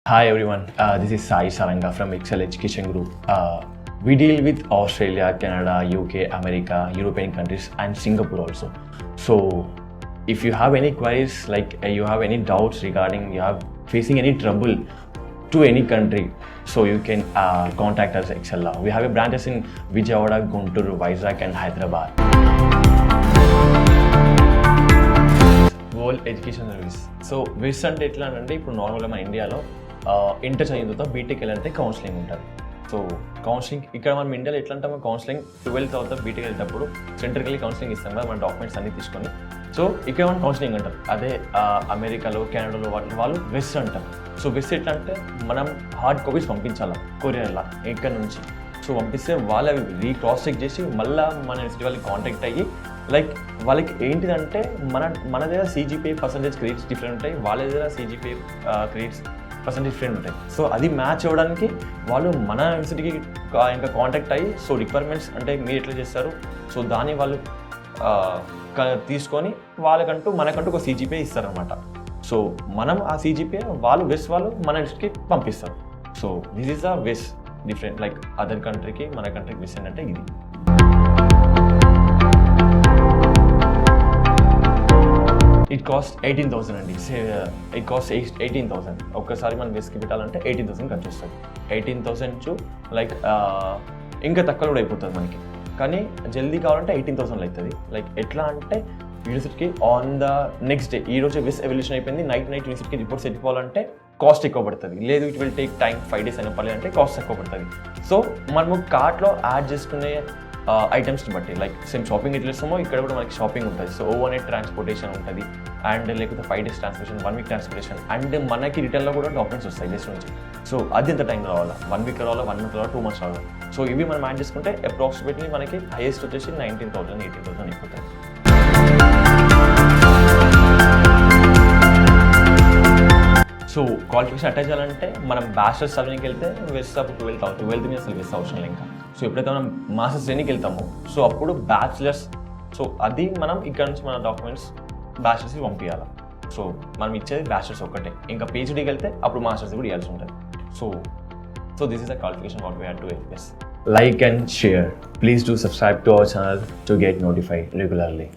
Hi everyone, this is Sai Saranga from Exxeella Education Group. We deal with Australia, Canada, UK, America, European countries and Singapore also. So if you have any queries, like you have any doubts regarding you have facing any trouble to any country, so you can contact us Exxeella. We have a branches in Vijayawada, Guntur, Vizag and Hyderabad. World education service. So WES అంటే ఎట్లా అంటే ఇప్పుడు నార్మల్గా మన ఇండియాలో inter చదివిన తర్వాత BTech వెళ్ళాలంటే కౌన్సిలింగ్ ఉంటుంది. సో కౌన్సిలింగ్ ఇక్కడ మనం ఇండియాలో ఎట్లా అంటే కౌన్సిలింగ్ 12th తర్వాత బీటెక్ వెళ్ళేటప్పుడు సెంటర్కి వెళ్ళి కౌన్సిలింగ్ ఇస్తాం కదా మన డాక్యుమెంట్స్ అన్ని తీసుకొని. సో ఇక్కడ మనం కౌన్సిలింగ్ అంటారు. అదే అమెరికాలో కెనడాలో వాళ్ళు WES అంటారు. సో WES ఎట్లా అంటే మనం హార్డ్ కాపీస్ పంపించాలి కొరియర్లా ఇక్కడ నుంచి. సో పంపిస్తే వాళ్ళు అవి క్రాస్ చెక్ చేసి మళ్ళీ మన యూనివర్సిటీ వాళ్ళకి కాంటాక్ట్ అయ్యి లైక్ వాళ్ళకి ఏంటిదంటే మన దగ్గర CGPA పర్సంటేజ్ క్రెడిట్స్ డిఫరెంట్ ఉంటాయి, వాళ్ళ దగ్గర CGPA క్రెడిట్స్ పర్సంటేజ్ డిఫరెంట్ ఉంటాయి. సో అది మ్యాచ్ అవ్వడానికి వాళ్ళు మన యూనివర్సిటీకి ఇంకా కాంటాక్ట్ అయ్యి సో రిక్వైర్మెంట్స్ అంటే మీరు ఎట్లా చేస్తారు సో దాన్ని వాళ్ళు తీసుకొని మనకంటూ ఒక CGPA ఇస్తారనమాట. సో మనం ఆ CGPA వాళ్ళు WES వాళ్ళు మన యూనివర్సిటీకి పంపిస్తారు. So this is the WES different like other కంట్రీకి మన కంట్రీకి WES ఏంటంటే ఇది. ఇట్ కాస్ట్ 18,000 అండి. It cost 18,000. ఒక్కసారి మనం WESకి పెట్టాలంటే 18,000 ఖర్చు వస్తుంది. 18,000 టు లైక్ ఇంకా తక్కువ కూడా అయిపోతుంది మనకి, కానీ జల్దీ కావాలంటే 18,000 అవుతుంది. లైక్ ఎట్లా అంటే యూనివర్సిటీకి ఆన్ ద నెక్స్ట్ డే, ఈ రోజు WES ఎవల్యూషన్ అయిపోయింది, నైట్ యూనివర్సిటీకి రిపోర్ట్స్ ఎట్టుకోవాలంటే కాస్ట్ ఎక్కువ పడుతుంది. లేదు it will take time 5 days అయినా పర్లేదు అంటే కాస్ట్ ఎక్కువ పడుతుంది. సో మనము కార్ట్లో యాడ్ చేసుకునే ఐటమ్స్ని బట్టి లైక్ సేమ్ షాపింగ్ ఎట్లా ఇస్తామో ఇక్కడ కూడా మనకి షాపింగ్ ఉంటుంది. సో ఓవర్నైట్ ట్రాన్స్పోర్టేషన్ ఉంటుంది అండ్ లేకపోతే 5 days transportation, 1 week transportation and మనకి రిటర్న్లో కూడా డాక్యుమెంట్స్ వస్తాయి WES నుంచి. సో అది ఎంత టైం రావాలా, 1 week రావాలా, 1 month రావాలా, 2 months రావాలా. సో ఇవి మనం యాడ్ చేసుకుంటే అప్రాక్సిమేట్లీ మనకి హైయెస్ట్ వచ్చేసి 19,000, 18,000 అయిపోతుంది. సో క్వాలిఫికేషన్ అటాచ్ చేయాలంటే మనం బ్యాచిలర్స్ చదవడానికి వెళ్తే WES అప్పుడు 12th మీద అసలు WES అవసరం ఇంకా. సో ఎప్పుడైతే మనం మాస్టర్స్ ట్రైనింగ్కి వెళ్తామో సో అప్పుడు బ్యాచిలర్స్, సో అది మనం ఇక్కడ నుంచి మన డాక్యుమెంట్స్ బ్యాచిలర్స్కి పంపించాలి. సో మనం ఇచ్చేది బ్యాచిలర్స్ ఒక్కటే, ఇంకా PhDకి వెళ్తే అప్పుడు మాస్టర్స్ కూడా ఇవ్వాల్సి ఉంటుంది. So this is the qualification what we had to WES. Like and share. Please do subscribe to our channel to get notified regularly.